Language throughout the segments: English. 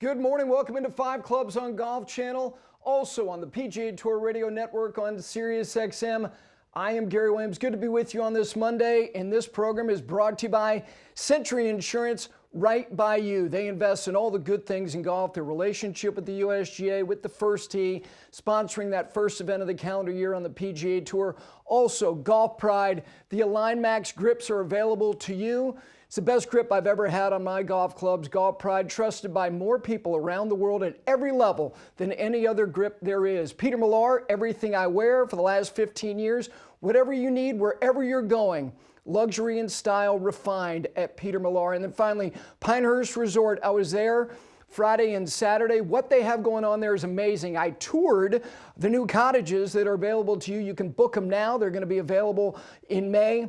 Good morning. Welcome into 5 Clubs on Golf Channel, also on the PGA Tour Radio Network on Sirius XM. I am Gary Williams. Good to be with you on this Monday, and this program is brought to you by Century Insurance, right by you. They invest in all the good things in golf, their relationship with the USGA, with the First Tee, sponsoring that first event of the calendar year on the PGA Tour. Also, Golf Pride. The Align Max grips are available to you. It's the best grip I've ever had on my golf clubs. Golf Pride, trusted by more people around the world at every level than any other grip there is. Peter Millar, everything I wear for the last 15 years. Whatever you need, wherever you're going. Luxury and style refined at Peter Millar. And then finally, Pinehurst Resort. I was there Friday and Saturday. What they have going on there is amazing. I toured the new cottages that are available to you. You can book them now. They're going to be available in May.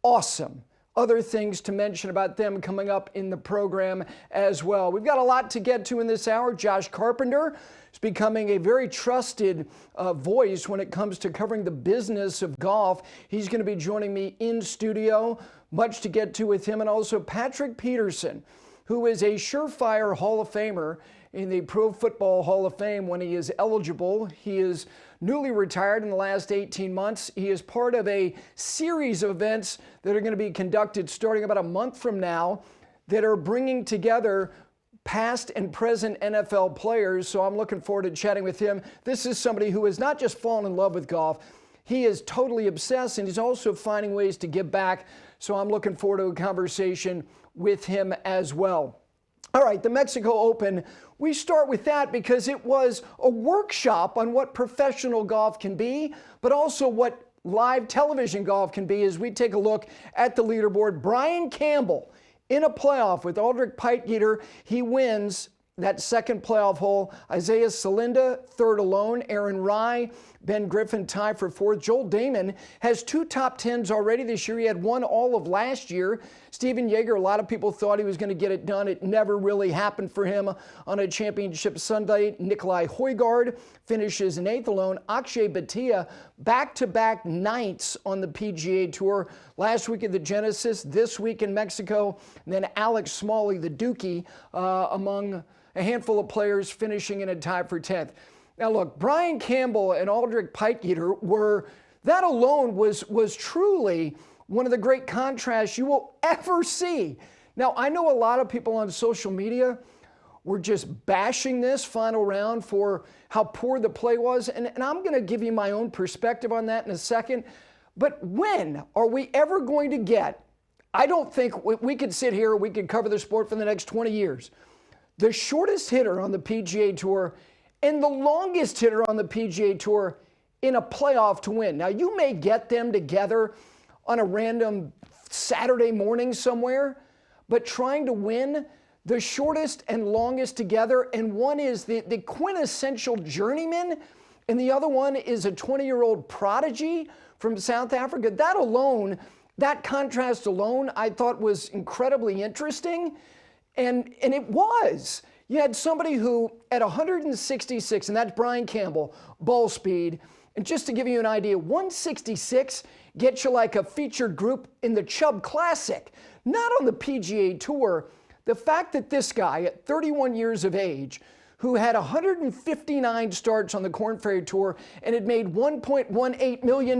Awesome. Other things to mention about them coming up in the program as well. We've got a lot to get to in this hour. Josh Carpenter is becoming a very trusted voice when it comes to covering the business of golf. He's going to be joining me in studio. Much to get to with him. And also Patrick Peterson, who is a surefire Hall of Famer in the Pro Football Hall of Fame when he is eligible. He is newly retired in the last 18 months. He is part of a series of events that are going to be conducted starting about a month from now that are bringing together past and present NFL players. So I'm looking forward to chatting with him. This is somebody who has not just fallen in love with golf, he is totally obsessed, and he's also finding ways to give back. So I'm looking forward to a conversation with him as well. All right, the Mexico Open, we start with that because it was a workshop on what professional golf can be, but also what live television golf can be as we take a look at the leaderboard. Brian Campbell in a playoff with Aldrich Peitgeter. He wins that second playoff hole. Isaiah Salinda, third alone. Aaron Rai, Ben Griffin tie for fourth. Joel Damon has 2 top 10s already this year. He had one all of last year. Steven Yeager, a lot of people thought he was going to get it done. It never really happened for him on a championship Sunday. Nikolai Højgaard finishes in 8th alone. Akshay Bhatia, back-to-back 9ths on the PGA Tour. Last week at the Genesis, this week in Mexico. And then Alex Smalley, the Dookie, among a handful of players finishing in a tie for 10th. Now look, Brian Campbell and Aldrich Peitgeter that alone was truly one of the great contrasts you will ever see. Now, I know a lot of people on social media were just bashing this final round for how poor the play was, and I'm going to give you my own perspective on that in a second. But when are we ever going to get, I don't think we could sit here, we could cover the sport for the next 20 years, the shortest hitter on the PGA Tour and the longest hitter on the PGA Tour in a playoff to win. Now, you may get them together on a random Saturday morning somewhere, but trying to win the shortest and longest together, and one is the quintessential journeyman, and the other one is a 20-year-old prodigy from South Africa. That alone, that contrast alone, I thought was incredibly interesting, and it was. You had somebody who, at 166, and that's Brian Campbell, ball speed, and just to give you an idea, 166 gets you like a featured group in the Chubb Classic, not on the PGA Tour. The fact that this guy, at 31 years of age, who had 159 starts on the Korn Ferry Tour and had made $1.18 million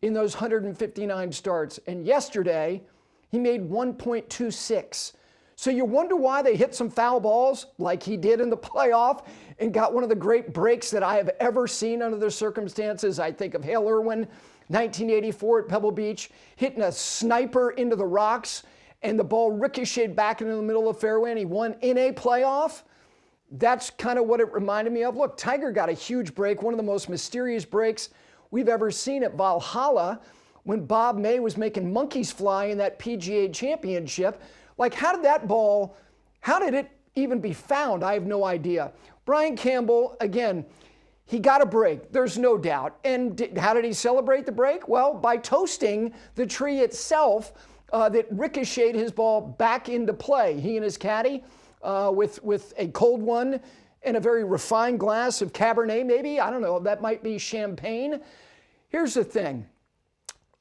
in those 159 starts, and yesterday he made 1.26. So you wonder why they hit some foul balls like he did in the playoff and got one of the great breaks that I have ever seen under the circumstances. I think of Hale Irwin, 1984 at Pebble Beach, hitting a sniper into the rocks and the ball ricocheted back into the middle of the fairway and he won in a playoff. That's kind of what it reminded me of. Look, Tiger got a huge break, one of the most mysterious breaks we've ever seen at Valhalla when Bob May was making monkeys fly in that PGA Championship. Like, how did it even be found? I have no idea. Brian Campbell, again, he got a break, there's no doubt. And how did he celebrate the break? Well, by toasting the tree itself that ricocheted his ball back into play. He and his caddy with a cold one and a very refined glass of Cabernet, maybe. I don't know, that might be champagne. Here's the thing.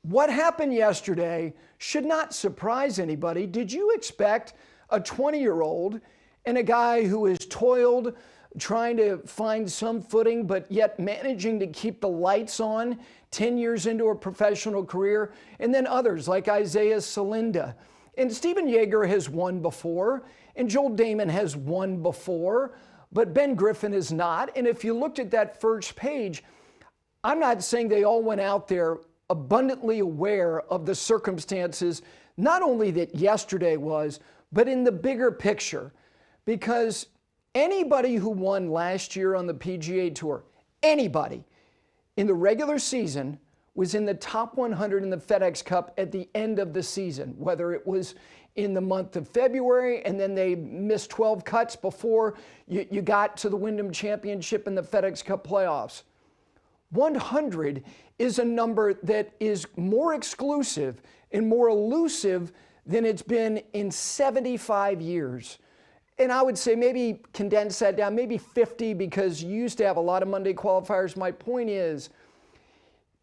What happened yesterday should not surprise anybody. Did you expect a 20-year-old and a guy who has toiled trying to find some footing, but yet managing to keep the lights on 10 years into a professional career, and then others like Isaiah Salinda. And Stephen Yeager has won before, and Joel Damon has won before, but Ben Griffin is not. And if you looked at that first page, I'm not saying they all went out there abundantly aware of the circumstances, not only that yesterday was, but in the bigger picture. Because anybody who won last year on the PGA Tour, anybody in the regular season was in the top 100 in the FedEx Cup at the end of the season, whether it was in the month of February and then they missed 12 cuts before you got to the Wyndham Championship and the FedEx Cup playoffs. 100 is a number that is more exclusive and more elusive than it's been in 75 years. And I would say maybe condense that down, maybe 50, because you used to have a lot of Monday qualifiers. My point is,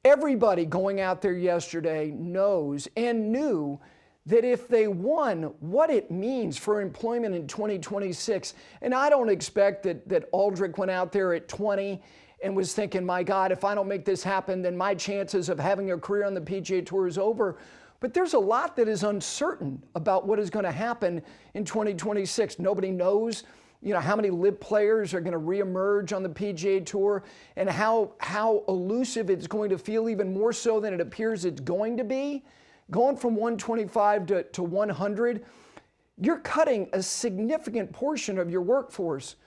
everybody going out there yesterday knows and knew that if they won, what it means for employment in 2026. And I don't expect that Aldrich went out there at 20 and was thinking, my God, if I don't make this happen, then my chances of having a career on the PGA Tour is over. But there's a lot that is uncertain about what is going to happen in 2026. Nobody knows, how many LIV players are going to reemerge on the PGA Tour and how elusive it's going to feel, even more so than it appears it's going to be. Going from 125 to 100, you're cutting a significant portion of your workforce.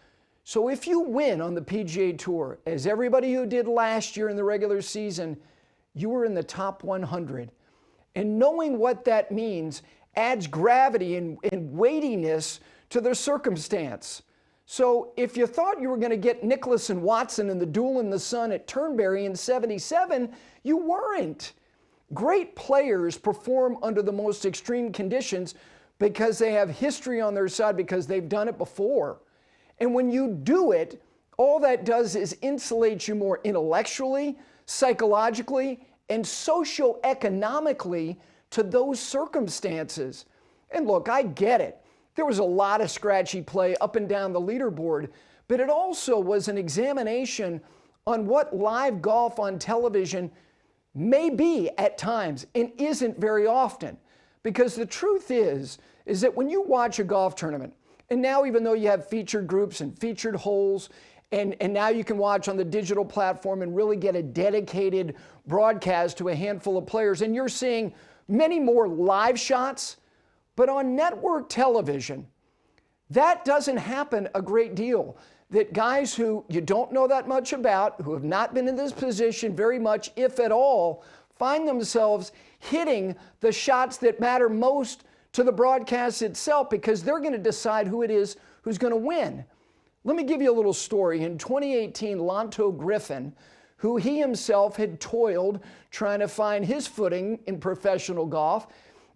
So if you win on the PGA Tour, as everybody who did last year in the regular season, you were in the top 100. And knowing what that means adds gravity and weightiness to the circumstance. So if you thought you were going to get Nicklaus and Watson in the duel in the sun at Turnberry in 77, you weren't. Great players perform under the most extreme conditions because they have history on their side, because they've done it before. And when you do it, all that does is insulate you more intellectually, psychologically, and socioeconomically to those circumstances. And look, I get it. There was a lot of scratchy play up and down the leaderboard, but it also was an examination on what live golf on television may be at times and isn't very often. Because the truth is that when you watch a golf tournament, and now even though you have featured groups and featured holes, and now you can watch on the digital platform and really get a dedicated broadcast to a handful of players, and you're seeing many more live shots, but on network television, that doesn't happen a great deal. That guys who you don't know that much about, who have not been in this position very much, if at all, find themselves hitting the shots that matter most to the broadcast itself, because they're going to decide who it is who's going to win. Let me give you a little story. In 2018, Lonto Griffin, who he himself had toiled trying to find his footing in professional golf,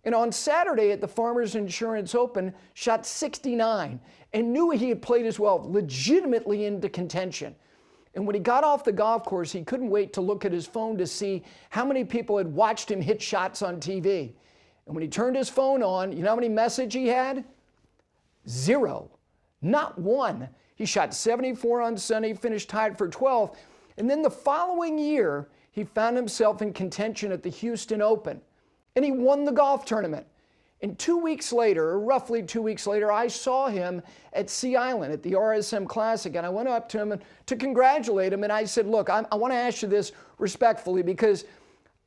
and on Saturday at the Farmers Insurance Open, shot 69 and knew he had played as well, legitimately into contention. And when he got off the golf course, he couldn't wait to look at his phone to see how many people had watched him hit shots on TV. And when he turned his phone on, you know how many messages he had? 0. Not one. He shot 74 on Sunday, finished tied for 12th. And then the following year, he found himself in contention at the Houston Open. And he won the golf tournament. And 2 weeks later, or roughly 2 weeks later, I saw him at Sea Island at the RSM Classic. And I went up to him to congratulate him. And I said, look, I want to ask you this respectfully, because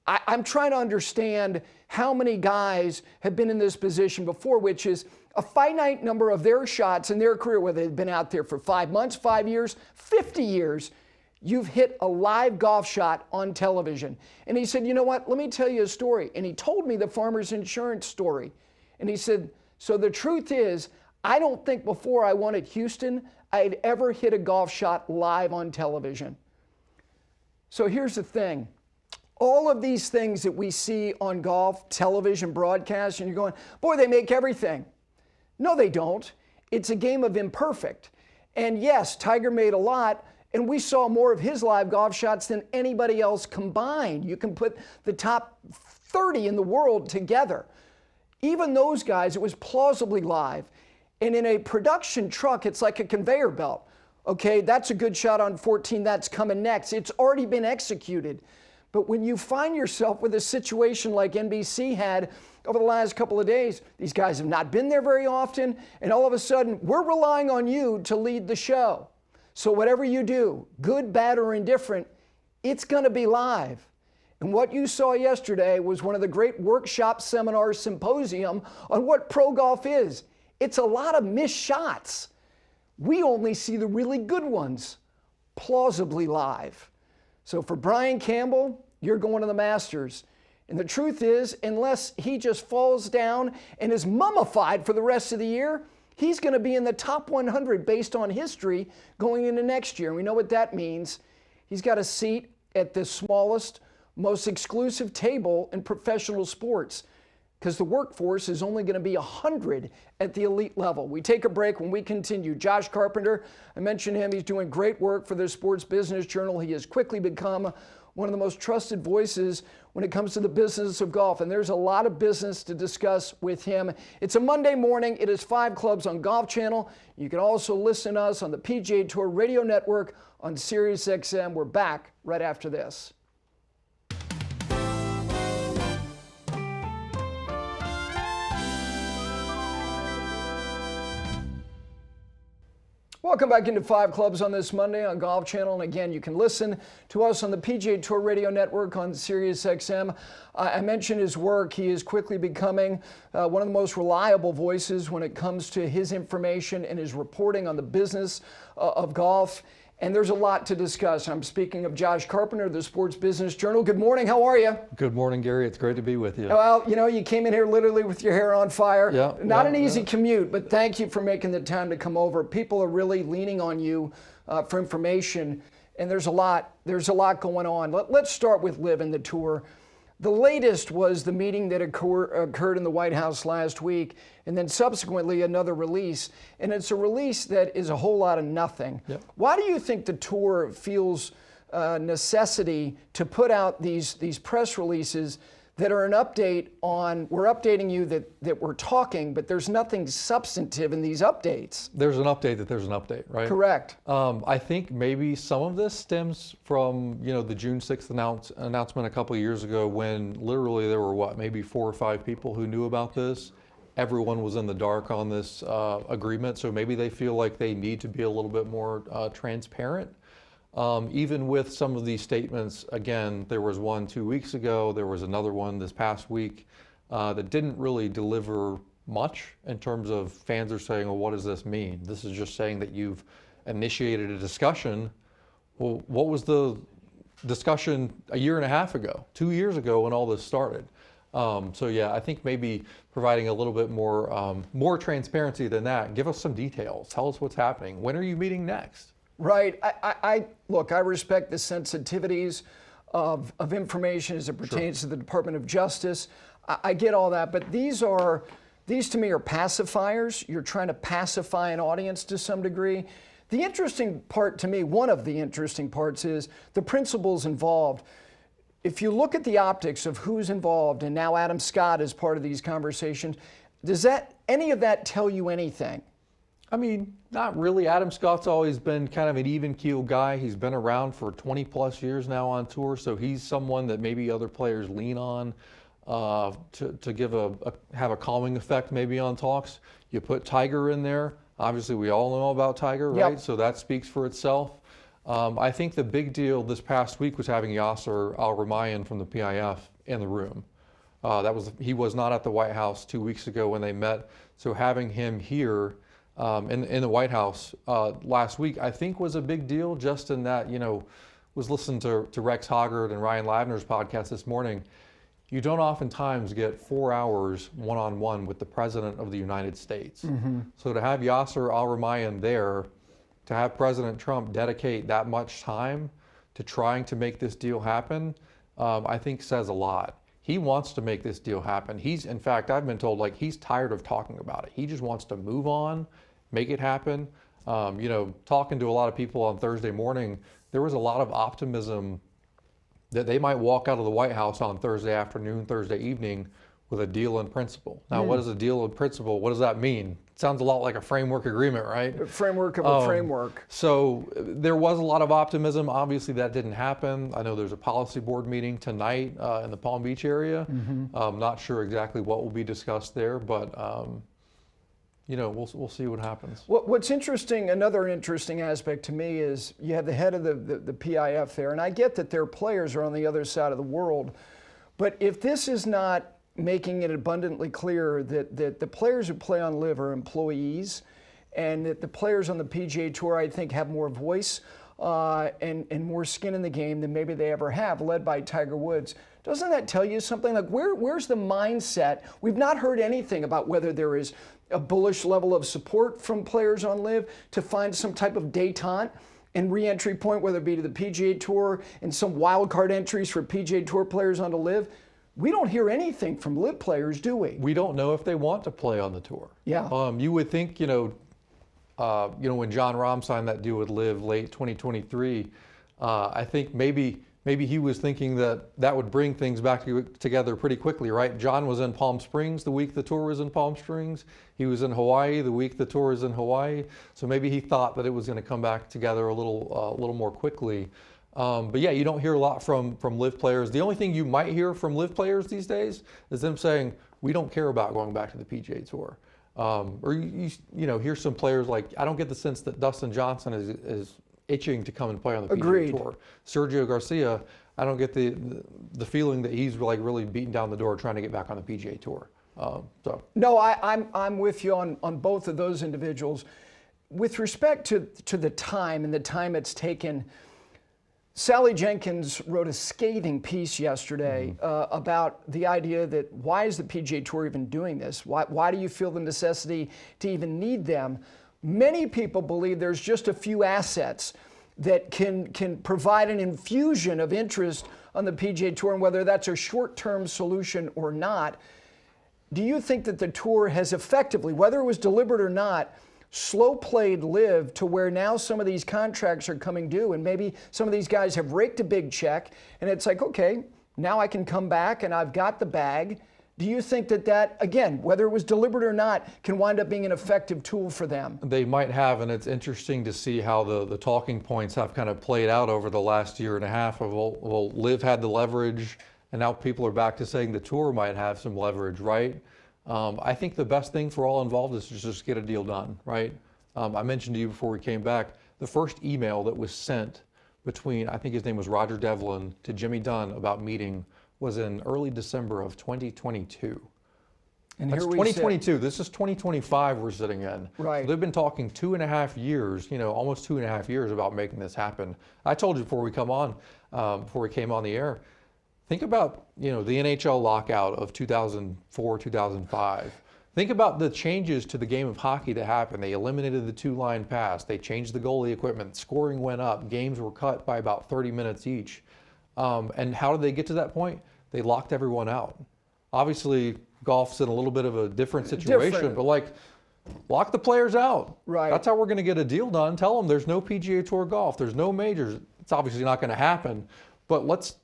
I'm trying to understand how many guys have been in this position before, which is a finite number of their shots in their career, whether they've been out there for 5 months, 5 years, 50 years, you've hit a live golf shot on television. And he said, you know what, let me tell you a story. And he told me the Farmers Insurance story. And he said, so the truth is, I don't think before I won at Houston, I'd ever hit a golf shot live on television. So here's the thing. All of these things that we see on golf television broadcasts, and you're going, boy, they make everything. No, they don't. It's a game of imperfect. And yes, Tiger made a lot, and we saw more of his live golf shots than anybody else combined. You can put the top 30 in the world together. Even those guys, it was plausibly live. And in a production truck, it's like a conveyor belt. Okay, that's a good shot on 14, that's coming next. It's already been executed. But when you find yourself with a situation like NBC had over the last couple of days, these guys have not been there very often, and all of a sudden, we're relying on you to lead the show. So whatever you do, good, bad, or indifferent, it's gonna be live. And what you saw yesterday was one of the great workshop seminar symposium on what pro golf is. It's a lot of missed shots. We only see the really good ones, plausibly live. So for Brian Campbell, you're going to the Masters. And the truth is, unless he just falls down and is mummified for the rest of the year, he's going to be in the top 100 based on history going into next year. And we know what that means. He's got a seat at the smallest, most exclusive table in professional sports, because the workforce is only going to be 100 at the elite level. We take a break. When we continue, Josh Carpenter, I mentioned him. He's doing great work for the Sports Business Journal. He has quickly become one of the most trusted voices when it comes to the business of golf. And there's a lot of business to discuss with him. It's a Monday morning. It is 5 Clubs on Golf Channel. You can also listen to us on the PGA Tour Radio Network on Sirius XM. We're back right after this. Welcome back into 5 Clubs on this Monday on Golf Channel. And again, you can listen to us on the PGA Tour Radio Network on Sirius XM. I mentioned his work. He is quickly becoming one of the most reliable voices when it comes to his information and his reporting on the business of golf. And there's a lot to discuss. I'm speaking of Josh Carpenter, the Sports Business Journal. Good morning. How are you? Good morning, Gary. It's great to be with you. Well, you know, you came in here literally with your hair on fire. Yeah, Not an easy commute, but thank you for making the time to come over. People are really leaning on you for information, and there's a lot going on. Let's start with LIV and the tour. The latest was the meeting that occurred in the White House last week, and then subsequently another release. And it's a release that is a whole lot of nothing. Yep. Why do you think the tour feels necessity to put out these press releases that are an update on, we're updating you that we're talking, but there's nothing substantive in these updates? There's an update that there's an update, right? Correct. I think maybe some of this stems from, the June 6th announcement a couple of years ago, when literally there were maybe 4 or 5 people who knew about this. Everyone was in the dark on this agreement, so maybe they feel like they need to be a little bit more transparent. Even with some of these statements, again, there was one 2 weeks ago, there was another one this past week that didn't really deliver much in terms of fans are saying, well, what does this mean? This is just saying that you've initiated a discussion. Well, what was the discussion a year and a half ago, 2 years ago when all this started? So yeah, I think maybe providing a little bit more transparency than that. Give us some details. Tell us what's happening. When are you meeting next? Right. Look, I respect the sensitivities of information as it pertains to the Department of Justice. I get all that, but these to me are pacifiers. You're trying to pacify an audience to some degree. The interesting part to me, one of the interesting parts, is the principles involved. If you look at the optics of who's involved, and now Adam Scott is part of these conversations, does any of that tell you anything? I mean, not really. Adam Scott's always been kind of an even-keeled guy. He's been around for 20 plus years now on tour, so he's someone that maybe other players lean on to have a calming effect maybe on talks. You put Tiger in there. Obviously, we all know about Tiger, right? Yep. So that speaks for itself. I think the big deal this past week was having Yasser Al-Rumayyan from the PIF in the room. He was not at the White House 2 weeks ago when they met, so having him here in the White House last week, I think was a big deal, just in that, was listening to Rex Hoggard and Ryan Lavner's podcast this morning. You don't oftentimes get 4 hours one-on-one with the President of the United States. Mm-hmm. So to have Yasser Al-Rumayyan there, to have President Trump dedicate that much time to trying to make this deal happen, I think says a lot. He wants to make this deal happen. In fact, I've been told he's tired of talking about it. He just wants to move on, make it happen. Talking to a lot of people on Thursday morning, there was a lot of optimism that they might walk out of the White House on Thursday afternoon, Thursday evening with a deal in principle. Now, what is a deal in principle? What does that mean? It sounds a lot like a framework agreement, right? A framework of a framework. So there was a lot of optimism. Obviously, that didn't happen. I know there's a policy board meeting tonight in the Palm Beach area. I'm not sure exactly what will be discussed there, but we'll see what happens. What's interesting, another interesting aspect to me is you have the head of the PIF there, and I get that their players are on the other side of the world, but if this is not making it abundantly clear that the players who play on LIV are employees, and that the players on the PGA Tour, I think, have more voice and more skin in the game than maybe they ever have, led by Tiger Woods. Doesn't that tell you something? Like, where's the mindset? We've not heard anything about whether there is a bullish level of support from players on LIV to find some type of détente and re-entry point, whether it be to the PGA Tour and some wild card entries for PGA Tour players onto LIV. We don't hear anything from LIV players, do we? We don't know if they want to play on the tour. Yeah. You would think, when Jon Rahm signed that deal with LIV late 2023, I think maybe he was thinking that would bring things back together pretty quickly, right? Jon was in Palm Springs the week the tour was in Palm Springs. He was in Hawaii the week the tour was in Hawaii. So maybe he thought that it was going to come back together a little more quickly. But yeah, you don't hear a lot from LIV players. The only thing you might hear from LIV players these days is them saying, we don't care about going back to the PGA Tour. Or you hear some players like, I don't get the sense that Dustin Johnson is itching to come and play on the PGA Tour. Sergio Garcia, I don't get the feeling that he's like really beating down the door trying to get back on the PGA Tour. No, I'm with you on both of those individuals. With respect to the time and the time it's taken, Sally Jenkins wrote a scathing piece yesterday about the idea that why is the PGA Tour even doing this? Why do you feel the necessity to even need them? Many people believe there's just a few assets that can provide an infusion of interest on the PGA Tour, and whether that's a short-term solution or not. Do you think that the Tour has effectively, whether it was deliberate or not, slow-played LIV to where now some of these contracts are coming due, and maybe some of these guys have raked a big check, and it's like, okay, now I can come back and I've got the bag. Do you think that, again, whether it was deliberate or not, can wind up being an effective tool for them? They might have, and it's interesting to see how the talking points have kind of played out over the last year and a half of, well, LIV had the leverage, and now people are back to saying the Tour might have some leverage, right? I think the best thing for all involved is to just get a deal done, right? I mentioned to you before we came back, the first email that was sent between, I think his name was Roger Devlin, to Jimmy Dunn about meeting was in early December of 2022. And that's here we 2022. sit. This is 2025 we're sitting in. Right. So they've been talking 2.5 years, almost 2.5 years about making this happen. I told you before we came on the air, think about, the NHL lockout of 2004, 2005. Think about the changes to the game of hockey that happened. They eliminated the two-line pass. They changed the goalie equipment. Scoring went up. Games were cut by about 30 minutes each. And how did they get to that point? They locked everyone out. Obviously, golf's in a little bit of a different situation, but lock the players out. Right. That's how we're going to get a deal done. Tell them there's no PGA Tour golf. There's no majors. It's obviously not going to happen, but let's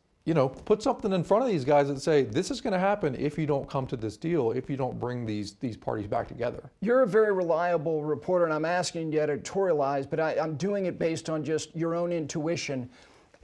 put something in front of these guys that say, this is going to happen if you don't come to this deal, if you don't bring these parties back together. You're a very reliable reporter, and I'm asking you to editorialize, but I'm doing it based on just your own intuition.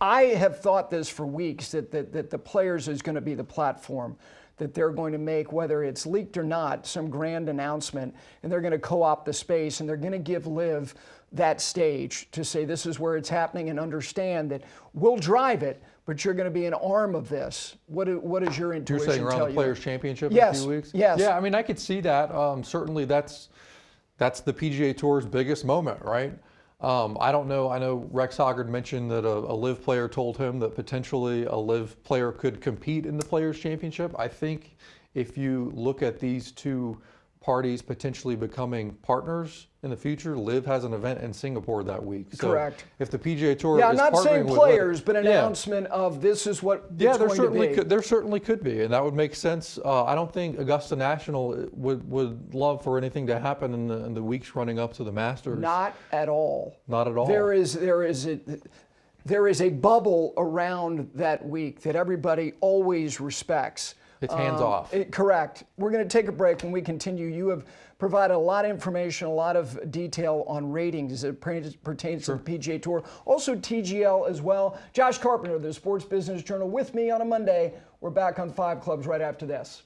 I have thought this for weeks, that the players is going to be the platform, that they're going to make, whether it's leaked or not, some grand announcement, and they're going to co-opt the space, and they're going to give LIV that stage to say this is where it's happening, and understand that we'll drive it, but you're going to be an arm of this. What is your intuition tell you? You're saying around the Players' Championship in Yes, a few weeks? yes. Yeah, I mean, I could see that. Certainly that's the PGA Tour's biggest moment, right? I don't know. I know Rex Hoggard mentioned that a LIV player told him that potentially a LIV player could compete in the Players' Championship. I think if you look at these two parties potentially becoming partners in the future, LIV has an event in Singapore that week. So correct. If the PGA Tour I'm is not saying with players, but an announcement of this is what it's going to be. There certainly could be, and that would make sense. I don't think Augusta National would love for anything to happen in the weeks running up to the Masters. Not at all. Not at all. There is a bubble around that week that everybody always respects. It's hands off. Correct. We're going to take a break. When we continue, you have provided a lot of information, a lot of detail on ratings as it pertains to the PGA Tour, also TGL as well. Josh Carpenter, the Sports Business Journal, with me on a Monday. We're back on 5 Clubs right after this.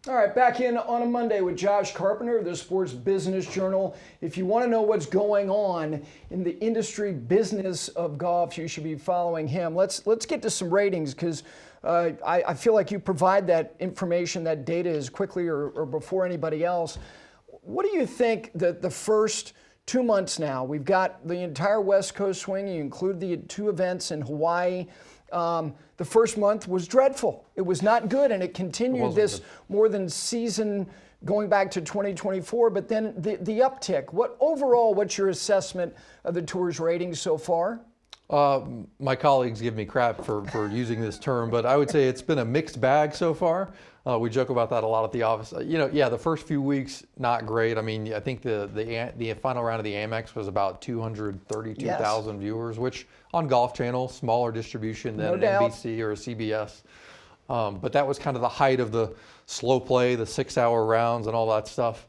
All right, back in on a Monday with Josh Carpenter of the Sports Business Journal. If you want to know what's going on in the industry business of golf, you should be following him. Let's get to some ratings, because I feel like you provide that information, that data as quickly or before anybody else. What do you think that the first 2 months now, we've got the entire West Coast swing, you include the 2 events in Hawaii. The first month was dreadful. It was not good, and it continued this more than season going back to 2024. But then the uptick. What's your assessment of the tour's ratings so far? My colleagues give me crap for using this term, but I would say it's been a mixed bag so far. We joke about that a lot at the office. The first few weeks, not great. I mean, I think the final round of the Amex was about 232,000 viewers, which on Golf Channel, smaller distribution than an NBC or a CBS. But that was kind of the height of the slow play, the 6-hour rounds and all that stuff.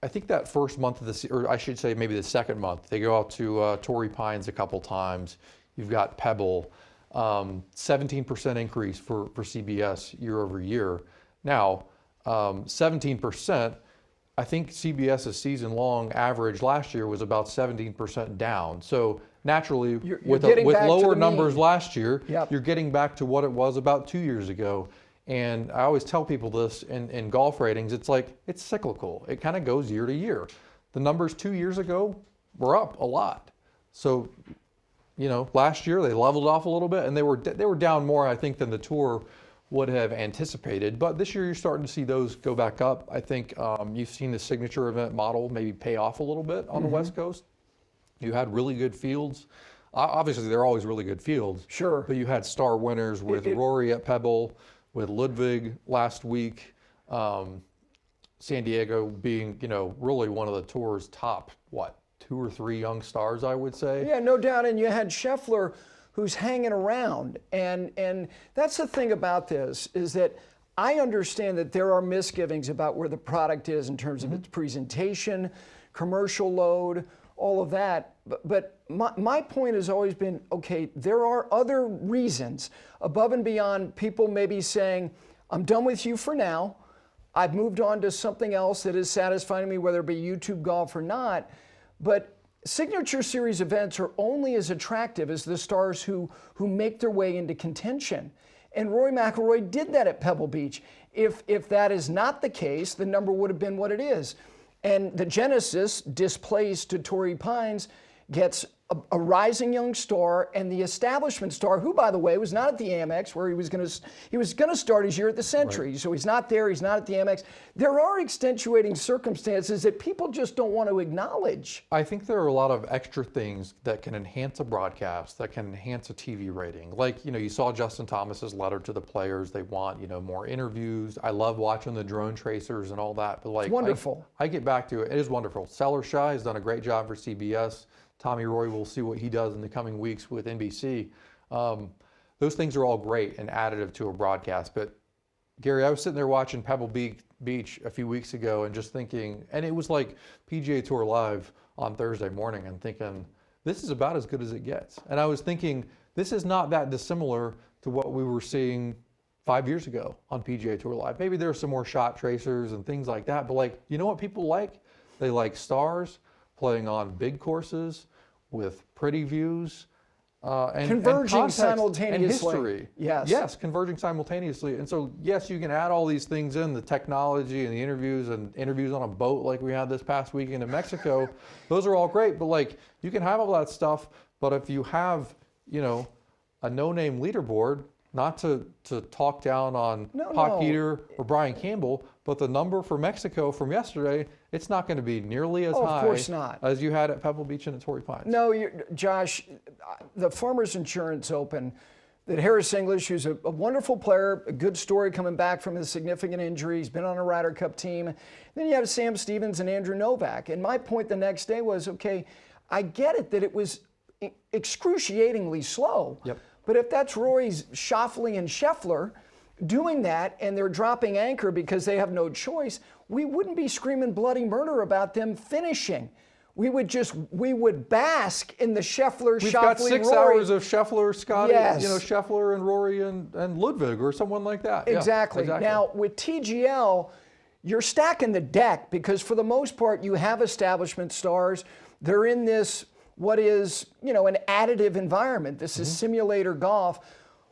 I think that first month of or I should say maybe the second month, they go out to Torrey Pines a couple times. You've got Pebble, 17% increase for CBS year over year. Now, 17%, I think CBS's season-long average last year was about 17% down. So naturally, with lower numbers last year, you're getting back to what it was about 2 years ago. And I always tell people this in golf ratings, it's cyclical. It kind of goes year to year. The numbers 2 years ago were up a lot. So, last year they leveled off a little bit, and they were down more, I think, than the tour would have anticipated. But this year you're starting to see those go back up. I think you've seen the signature event model maybe pay off a little bit on the West Coast. You had really good fields. Obviously, they're always really good fields. Sure. But you had star winners with Rory at Pebble, with Ludwig last week, San Diego being, really one of the tour's top, 2 or 3 young stars, I would say. Yeah, no doubt. And you had Scheffler, who's hanging around. And that's the thing about this, is that I understand that there are misgivings about where the product is in terms of its presentation, commercial load, all of that. But my point has always been, okay, there are other reasons above and beyond people maybe saying, I'm done with you for now. I've moved on to something else that is satisfying me, whether it be YouTube golf or not. But signature series events are only as attractive as the stars who make their way into contention. And Rory McIlroy did that at Pebble Beach. If that is not the case, the number would have been what it is. And the Genesis, displaced to Torrey Pines, gets a rising young star, and the establishment star, who, by the way, was not at the Amex, where he was going to start his year at the Century. Right. So he's not there. He's not at the Amex. There are extenuating circumstances that people just don't want to acknowledge. I think there are a lot of extra things that can enhance a broadcast, that can enhance a TV rating. Like, you saw Justin Thomas's letter to the players. They want, more interviews. I love watching the drone tracers and all that. But it's wonderful. I get back to it. It is wonderful. Seller Shai has done a great job for CBS. Tommy Roy will see what he does in the coming weeks with NBC. Those things are all great and additive to a broadcast. But Gary, I was sitting there watching Pebble Beach a few weeks ago and just thinking, and it was like PGA Tour Live on Thursday morning, and thinking, this is about as good as it gets. And I was thinking, this is not that dissimilar to what we were seeing 5 years ago on PGA Tour Live. Maybe there are some more shot tracers and things like that, but you know what people like? They like stars playing on big courses with pretty views and converging and simultaneously. And history. Yes, converging simultaneously. And so, yes, you can add all these things in, the technology and the interviews on a boat like we had this past weekend in Mexico. Those are all great, but you can have all that stuff, but if you have, a no-name leaderboard, not to talk down on Peter or Brian Campbell, but the number for Mexico from yesterday, it's not going to be nearly as high of course not. As you had at Pebble Beach and at Torrey Pines. No, Josh, the Farmers Insurance Open, that Harris English, who's a wonderful player, a good story coming back from a significant injury, he's been on a Ryder Cup team. Then you have Sam Stevens and Andrew Novak. And my point the next day was, okay, I get it that it was excruciatingly slow. Yep. But if that's Rory's Schauffele and Scheffler doing that and they're dropping anchor because they have no choice, we wouldn't be screaming bloody murder about them finishing. We would bask in the Scheffler, We've Schauffele, got 6 Rory. hours of Scheffler, Scotty, Yes. Scheffler and Rory and Ludwig or someone like that. Yeah, Exactly. Now, with TGL, you're stacking the deck because for the most part, you have establishment stars. They're in this, what is, an additive environment. This is simulator golf.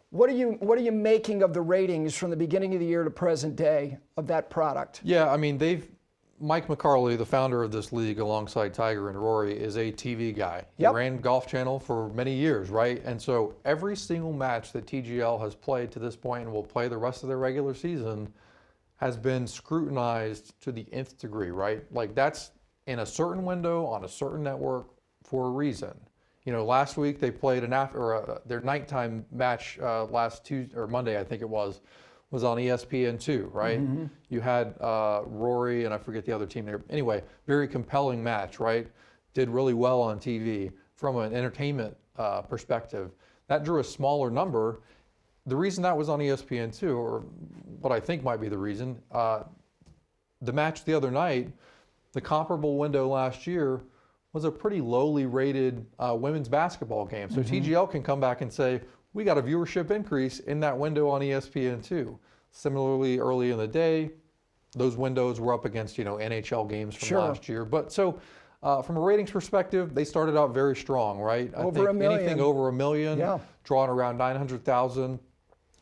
What are you making of the ratings from the beginning of the year to present day of that product? Yeah, I mean, Mike McCarley, the founder of this league alongside Tiger and Rory, is a TV guy. Yep. He ran Golf Channel for many years, right? And so every single match that TGL has played to this point and will play the rest of their regular season has been scrutinized to the nth degree, right? Like that's in a certain window on a certain network for a reason. Last week they played their nighttime match last Tuesday or Monday, I think it was on ESPN2, right? You had Rory and I forget the other team there. Anyway, very compelling match, right? Did really well on TV from an entertainment perspective. That drew a smaller number. The reason that was on ESPN2, or what I think might be the reason, the match the other night, the comparable window last year was a pretty lowly rated women's basketball game. So TGL can come back and say, we got a viewership increase in that window on ESPN2. Similarly, early in the day, those windows were up against NHL games from last year. But so from a ratings perspective, they started out very strong, right? Over a million. Anything over a million, Yeah. drawing around 900,000.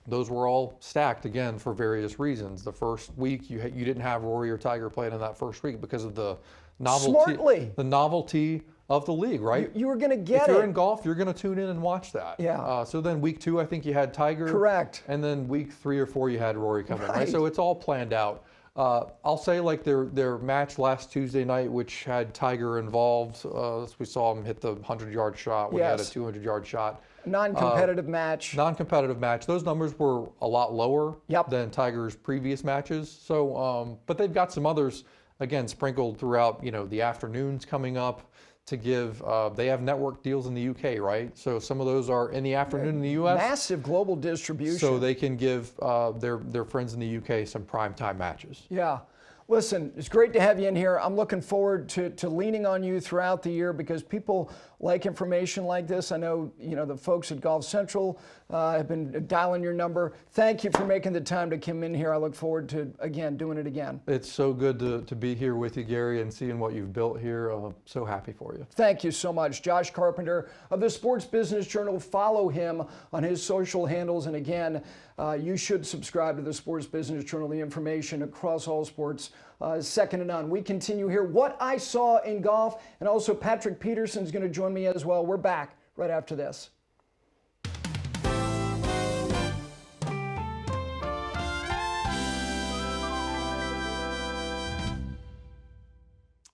Those were all stacked again for various reasons. The first week you didn't have Rory or Tiger playing in that first week because of the novelty of the league, right? You were going to get If you're in golf, you're going to tune in and watch that. Yeah. So then week 2, I think you had Tiger. Correct. And then week 3 or 4, you had Rory coming, right? Right. So it's all planned out. I'll say like their match last Tuesday night, which had Tiger involved. We saw him hit the 100-yard shot when he had a 200-yard shot. Non-competitive match. Non-competitive match. Those numbers were a lot lower than Tiger's previous matches. So, but they've got some others, again, sprinkled throughout, the afternoons coming up to give. They have network deals in the UK, right? So some of those are in the afternoon in the US. Massive global distribution. So they can give their friends in the UK some primetime matches. Yeah. Listen, it's great to have you in here. I'm looking forward to leaning on you throughout the year because people like information like this. I know, the folks at Golf Central have been dialing your number. Thank you for making the time to come in here. I look forward to, again, doing it again. It's so good to be here with you, Gary, and seeing what you've built here. So happy for you. Thank you so much. Josh Carpenter of the Sports Business Journal. Follow him on his social handles. And again, you should subscribe to the Sports Business Journal. The information across all sports is second to none. We continue here. What I saw in golf, and also Patrick Peterson is going to join me as well. We're back right after this.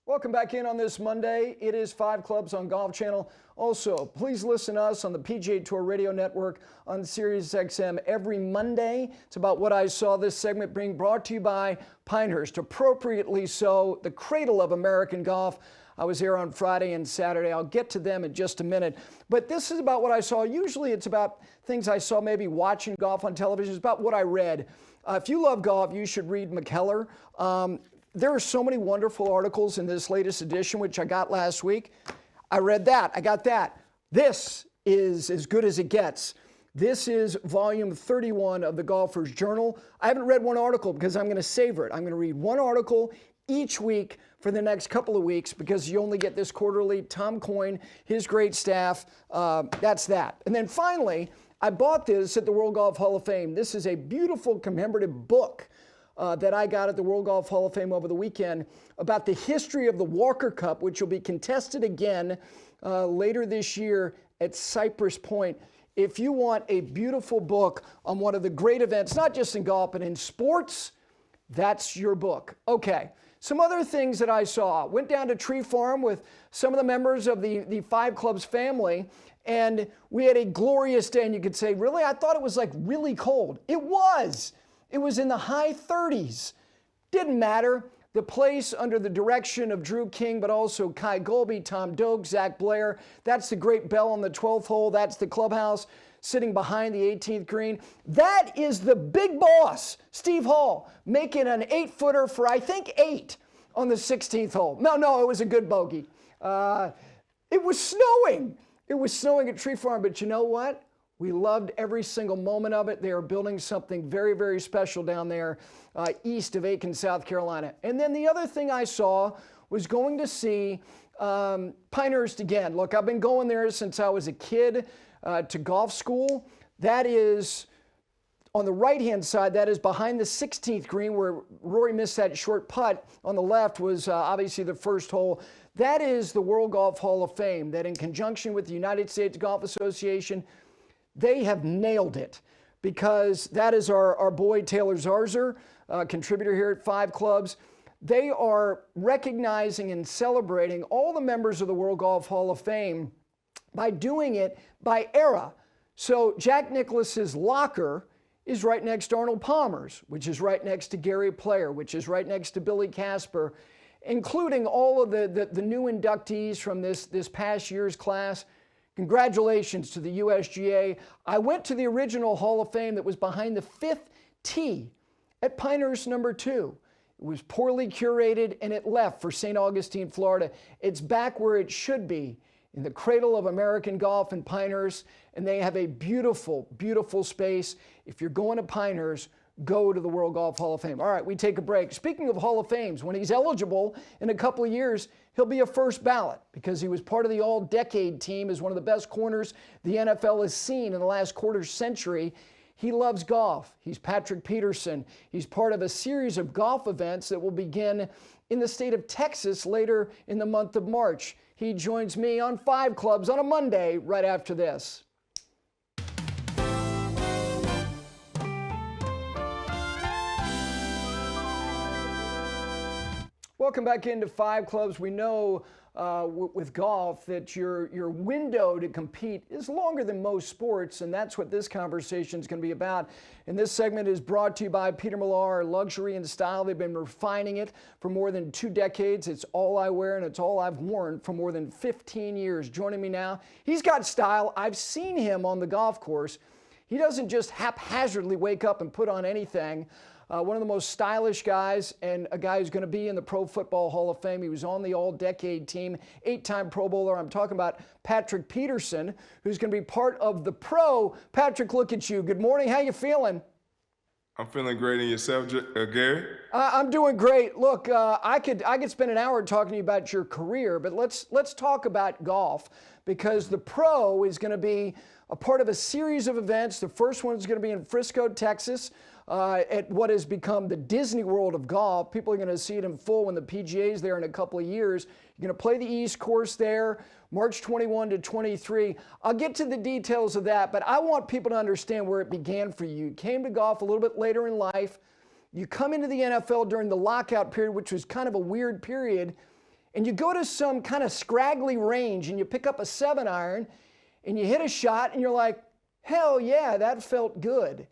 Welcome back in on this Monday. It is 5 Clubs on Golf Channel. Also, please listen to us on the PGA Tour Radio Network on Sirius XM every Monday. It's about what I saw. This segment being brought to you by Pinehurst, appropriately so, the cradle of American golf. I was here on Friday and Saturday. I'll get to them in just a minute. But this is about what I saw. Usually it's about things I saw maybe watching golf on television. It's about what I read. If you love golf, you should read McKellar. There are so many wonderful articles in this latest edition, which I got last week. I read that. I got that. This is as good as it gets. This is volume 31 of the Golfer's Journal. I haven't read one article because I'm going to savor it. I'm going to read one article each week for the next couple of weeks because you only get this quarterly. Tom Coyne, his great staff, that's that. And then finally, I bought this at the World Golf Hall of Fame. This is a beautiful commemorative book that I got at the World Golf Hall of Fame over the weekend about the history of the Walker Cup, which will be contested again later this year at Cypress Point. If you want a beautiful book on one of the great events, not just in golf, but in sports, that's your book. Okay, Some other things that I saw. Went down to Tree Farm with some of the members of the Five Clubs family, and we had a glorious day. And you could say, really? I thought it was like really cold. It was. It was in the high 30s. Didn't matter. The place under the direction of Drew King, but also Kai Golby, Tom Doak, Zach Blair. That's the great bell on the 12th hole. That's the clubhouse sitting behind the 18th green. That is the big boss, Steve Hall, making an 8-footer for, I think, 8 on the 16th hole. No, it was a good bogey. It was snowing. It was snowing at Tree Farm, but you know what? We loved every single moment of it. They are building something very, very special down there east of Aiken, South Carolina. And then the other thing I saw was going to see Pinehurst again. Look, I've been going there since I was a kid to golf school. That is on the right-hand side. That is behind the 16th green where Rory missed that short putt. On the left was obviously the first hole. That is the World Golf Hall of Fame that in conjunction with the United States Golf Association, they have nailed it, because that is our boy Taylor Zarzer, contributor here at Five Clubs. They are recognizing and celebrating all the members of the World Golf Hall of Fame by doing it by era. So Jack Nicklaus's locker is right next to Arnold Palmer's, which is right next to Gary Player, which is right next to Billy Casper, including all of the new inductees from this past year's class. Congratulations to the USGA. I went to the original Hall of Fame that was behind the 5th tee at Pinehurst number 2. It was poorly curated and it left for St. Augustine, Florida. It's back where it should be, in the cradle of American golf in Pinehurst, and they have a beautiful, beautiful space. If you're going to Pinehurst, go to the World Golf Hall of Fame. All right, we take a break. Speaking of Hall of Fames, when he's eligible in a couple of years, he'll be a first ballot because he was part of the all-decade team as one of the best corners the NFL has seen in the last quarter century. He loves golf. He's Patrick Peterson. He's part of a series of golf events that will begin in the state of Texas later in the month of March. He joins me on Five Clubs on a Monday right after this. Welcome back into Five Clubs. We know with golf that your window to compete is longer than most sports, and that's what this conversation is going to be about. And this segment is brought to you by Peter Millar, Luxury and Style. They've been refining it for more than 2 decades. It's all I wear, and it's all I've worn for more than 15 years. Joining me now, he's got style. I've seen him on the golf course. He doesn't just haphazardly wake up and put on anything. One of the most stylish guys, and a guy who's going to be in the Pro Football Hall of Fame. He was on the all-decade team, 8-time Pro Bowler. I'm talking about Patrick Peterson, who's going to be part of the Pro. Patrick, look at you. Good morning. How you feeling? I'm feeling great. And yourself, Gary? I'm doing great. Look, I could spend an hour talking to you about your career, but let's talk about golf, because the Pro is going to be a part of a series of events. The first one is going to be in Frisco, Texas, at what has become the Disney World of golf. People are going to see it in full when the PGA is there in a couple of years. You're going to play the East Course there, March 21 to 23. I'll get to the details of that, but I want people to understand where it began for you. You came to golf a little bit later in life. You come into the NFL during the lockout period, which was kind of a weird period, and you go to some kind of scraggly range and you pick up a 7-iron and you hit a shot and you're like, hell yeah, that felt good.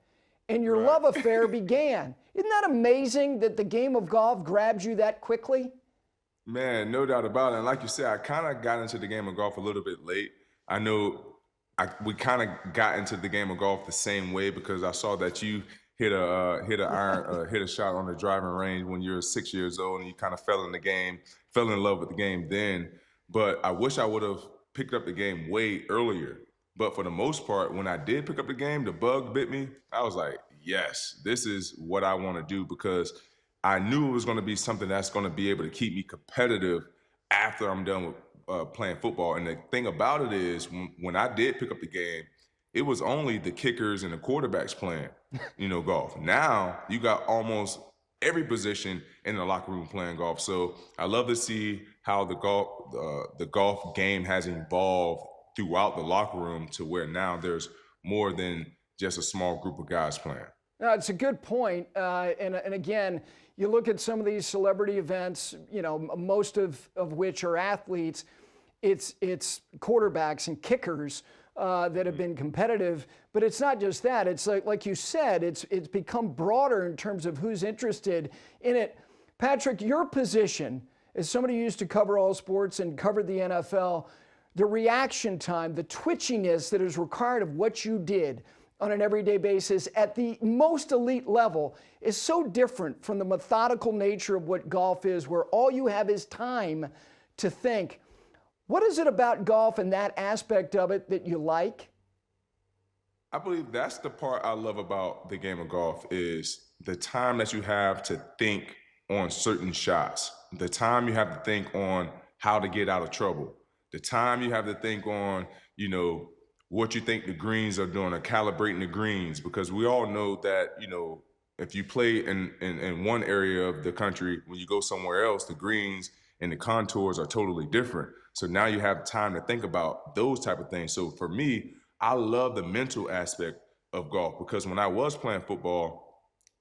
And your love affair began. Isn't that amazing that the game of golf grabbed you that quickly? Man, no doubt about it. And like you said, I kind of got into the game of golf a little bit late. I know we kind of got into the game of golf the same way, because I saw that you hit a shot on the driving range when you were 6 years old, and you kind of fell in love with the game then. But I wish I would have picked up the game way earlier. But for the most part, when I did pick up the game, the bug bit me. I was like, yes, this is what I want to do, because I knew it was going to be something that's going to be able to keep me competitive after I'm done with playing football. And the thing about it is, when I did pick up the game, it was only the kickers and the quarterbacks playing, golf. Now you got almost every position in the locker room playing golf. So I love to see how the golf game has evolved throughout the locker room to where now there's more than just a small group of guys playing. No, it's a good point. And again, you look at some of these celebrity events, you know, most of which are athletes. It's quarterbacks and kickers that have been competitive. But it's not just that. It's like you said, it's become broader in terms of who's interested in it. Patrick, your position as somebody who used to cover all sports and covered the NFL, the reaction time, the twitchiness that is required of what you did on an everyday basis at the most elite level is so different from the methodical nature of what golf is, where all you have is time to think. What is it about golf and that aspect of it that you like? I believe that's the part I love about the game of golf is the time that you have to think on certain shots, the time you have to think on how to get out of trouble, the time you have to think on, you know, what you think the greens are doing, or calibrating the greens, because we all know that, you know, if you play in one area of the country, when you go somewhere else, the greens and the contours are totally different. So now you have time to think about those type of things. So for me, I love the mental aspect of golf, because when I was playing football,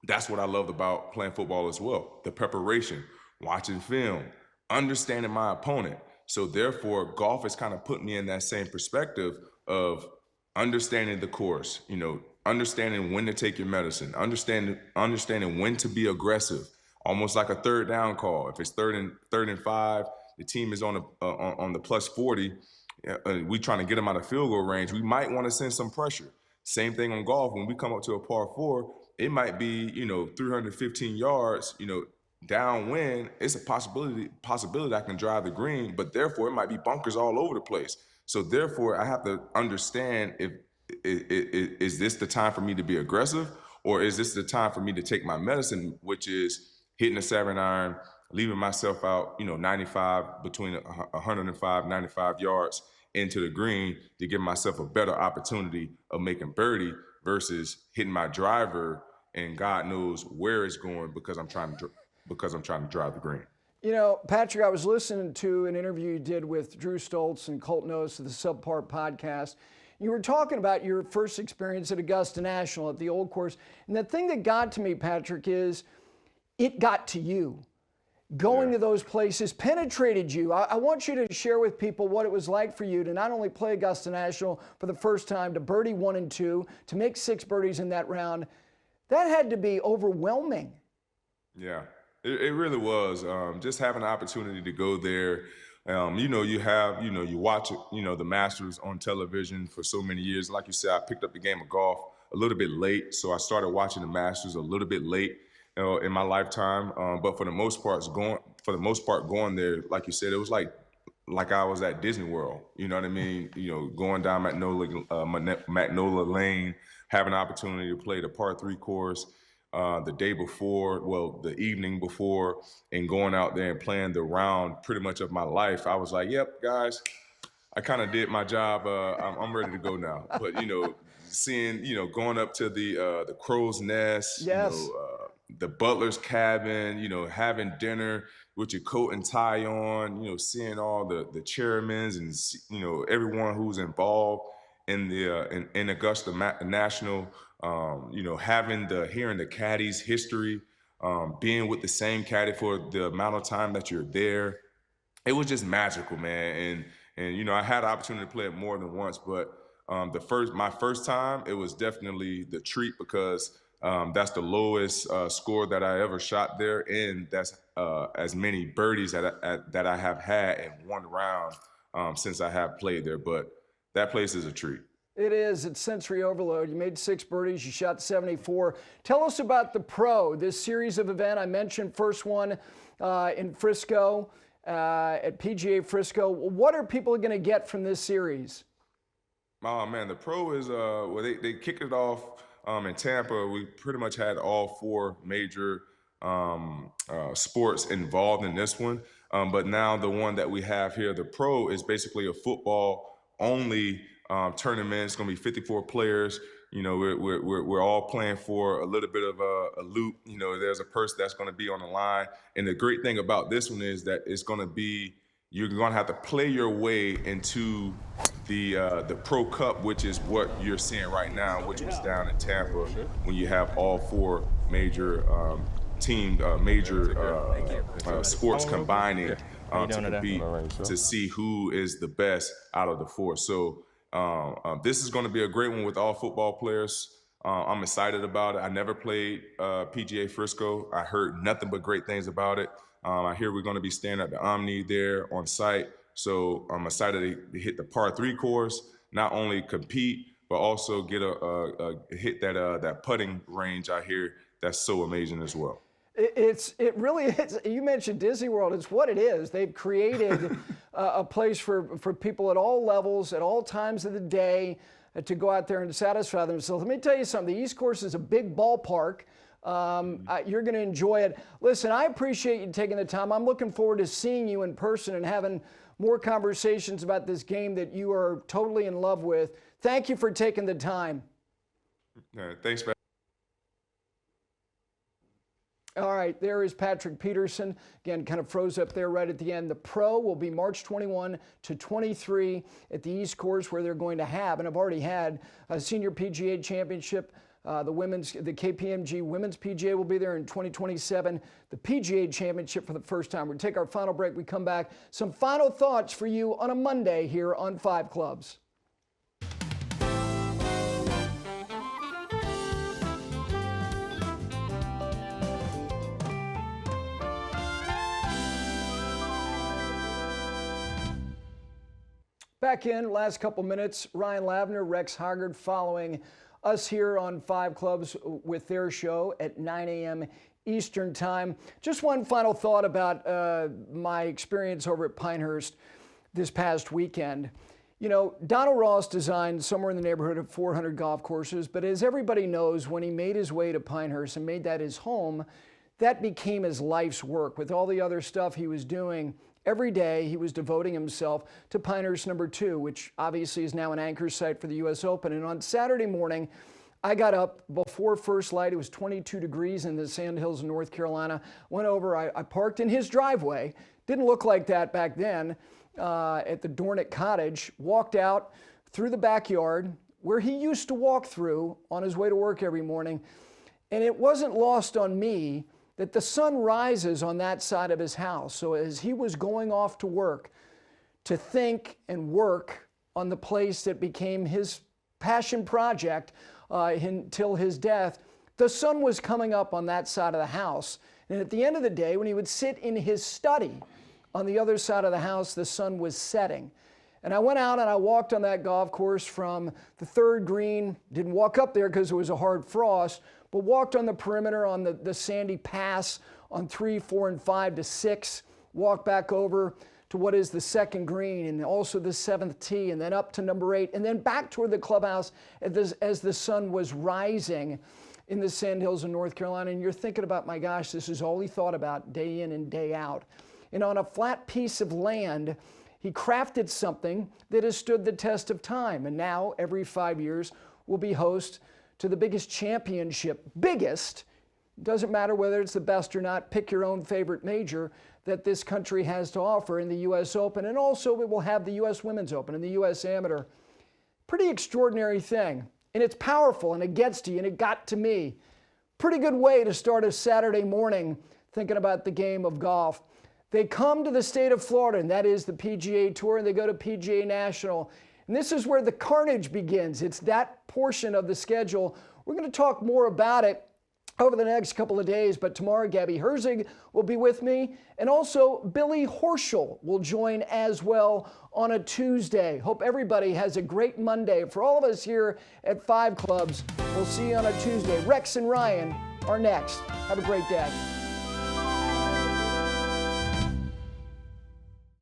that's what I loved about playing football as well. The preparation, watching film, understanding my opponent. So therefore, golf has kind of put me in that same perspective of understanding the course, you know, understanding when to take your medicine, understanding when to be aggressive, almost like a third down call. If it's third and 5, the team is on the plus 40, we trying to get them out of field goal range, we might want to send some pressure. Same thing on golf. When we come up to a par 4, it might be, you know, 315 yards, you know, downwind. It's a possibility I can drive the green, but therefore it might be bunkers all over the place. So therefore, I have to understand if is this the time for me to be aggressive, or is this the time for me to take my medicine, which is hitting a 7-iron, leaving myself out, you know, 95, between 105, 95 yards into the green to give myself a better opportunity of making birdie versus hitting my driver and God knows where it's going because I'm trying to drive the green. You know, Patrick, I was listening to an interview you did with Drew Stoltz and Colt Knost of the Subpart podcast. You were talking about your first experience at Augusta National at the old course. And the thing that got to me, Patrick, is it got to you. Going to those places penetrated you. I want you to share with people what it was like for you to not only play Augusta National for the first time, to birdie 1 and 2, to make 6 birdies in that round. That had to be overwhelming. Yeah, it really was. Just having the opportunity to go there. You know, you watch, you know, the Masters on television for so many years. Like you said, I picked up the game of golf a little bit late, so I started watching the Masters a little bit late in my lifetime. But for the most part, going there, like you said, it was like I was at Disney World. You know what I mean? You know, going down Magnolia Lane, having an opportunity to play the par 3 course the day before, well, the evening before, and going out there and playing the round pretty much of my life. I was like, yep, guys, I kind of did my job. I'm ready to go now. But, you know, seeing, you know, going up to the Crow's Nest, yes, you know, the butler's cabin, you know, having dinner with your coat and tie on, you know, seeing all the chairmen and, you know, everyone who's involved in the in Augusta National, you know, hearing the caddy's history, being with the same caddy for the amount of time that you're there. It was just magical, man. And you know, I had the opportunity to play it more than once, but my first time, it was definitely the treat because that's the lowest score that I ever shot there, and that's as many birdies that I have had in one round since I have played there. But that place is a treat. It is. It's sensory overload. You made 6 birdies. You shot 74. Tell us about the Pro, this series of event. I mentioned first one in Frisco, at PGA Frisco. What are people going to get from this series? Oh, man, the Pro is, well, they kicked it off in Tampa. We pretty much had all 4 major sports involved in this one. But now the one that we have here, the Pro, is basically a football-only tournament. It's going to be 54 players. You know, we're all playing for a little bit of a loop. You know, there's a person that's going to be on the line. And the great thing about this one is that it's going to be, you're going to have to play your way into the Pro Cup, which is what you're seeing right now, which was down in Tampa, when you have all 4 major sports combining to compete to see who is the best out of the 4. So this is going to be a great one with all football players. I'm excited about it. I never played PGA Frisco. I heard nothing but great things about it. I hear we're going to be staying at the Omni there on site. So I'm excited to hit the par 3 course, not only compete, but also get hit that putting range I hear that's so amazing as well. It really is. You mentioned Disney World. It's what it is. They've created a place for people at all levels, at all times of the day, to go out there and satisfy themselves. Let me tell you something. The East Course is a big ballpark. You're going to enjoy it. Listen, I appreciate you taking the time. I'm looking forward to seeing you in person and having more conversations about this game that you are totally in love with. Thank you for taking the time. Thanks, man. All right, there is Patrick Peterson. Again, kind of froze up there right at the end. The Pro will be March 21 to 23 at the East Course, where they're going to have, and have already had, a Senior PGA Championship. The KPMG Women's PGA will be there in 2027. The PGA Championship for the first time. We'll take our final break. We come back. Some final thoughts for you on a Monday here on 5 Clubs. Back in, last couple minutes, Ryan Lavner, Rex Hoggard following us here on 5 Clubs with their show at 9 a.m. Eastern Time. Just one final thought about my experience over at Pinehurst this past weekend. You know, Donald Ross designed somewhere in the neighborhood of 400 golf courses, but as everybody knows, when he made his way to Pinehurst and made that his home, that became his life's work. With all the other stuff he was doing, every day he was devoting himself to Pinehurst number 2, which obviously is now an anchor site for the U.S. Open. And on Saturday morning, I got up before first light. It was 22 degrees in the Sandhills of North Carolina. Went over, I parked in his driveway. Didn't look like that back then at the Dornick Cottage. Walked out through the backyard where he used to walk through on his way to work every morning. And it wasn't lost on me that the sun rises on that side of his house. So as he was going off to work, to think and work on the place that became his passion project until his death, the sun was coming up on that side of the house. And at the end of the day, when he would sit in his study on the other side of the house, the sun was setting. And I went out and I walked on that golf course from the 3rd green, didn't walk up there because it was a hard frost, but walked on the perimeter on the sandy pass on 3, 4, and 5 to 6, walked back over to what is the 2nd green and also the 7th tee, and then up to number 8, and then back toward the clubhouse as the sun was rising in the Sandhills of North Carolina. And you're thinking about, my gosh, this is all he thought about day in and day out. And on a flat piece of land, he crafted something that has stood the test of time. And now, every 5 years, will be host to the biggest championship, doesn't matter whether it's the best or not, pick your own favorite major that this country has to offer in the U.S. Open. And also it will have the U.S. Women's Open and the U.S. Amateur. Pretty extraordinary thing. And it's powerful and it gets to you and it got to me. Pretty good way to start a Saturday morning thinking about the game of golf. They come to the state of Florida, and that is the PGA Tour, and they go to PGA National. And this is where the carnage begins. It's that portion of the schedule. We're going to talk more about it over the next couple of days, but tomorrow Gabby Herzig will be with me, and also Billy Horschel will join as well on a Tuesday. Hope everybody has a great Monday. For all of us here at 5 Clubs, we'll see you on a Tuesday. Rex and Ryan are next. Have a great day.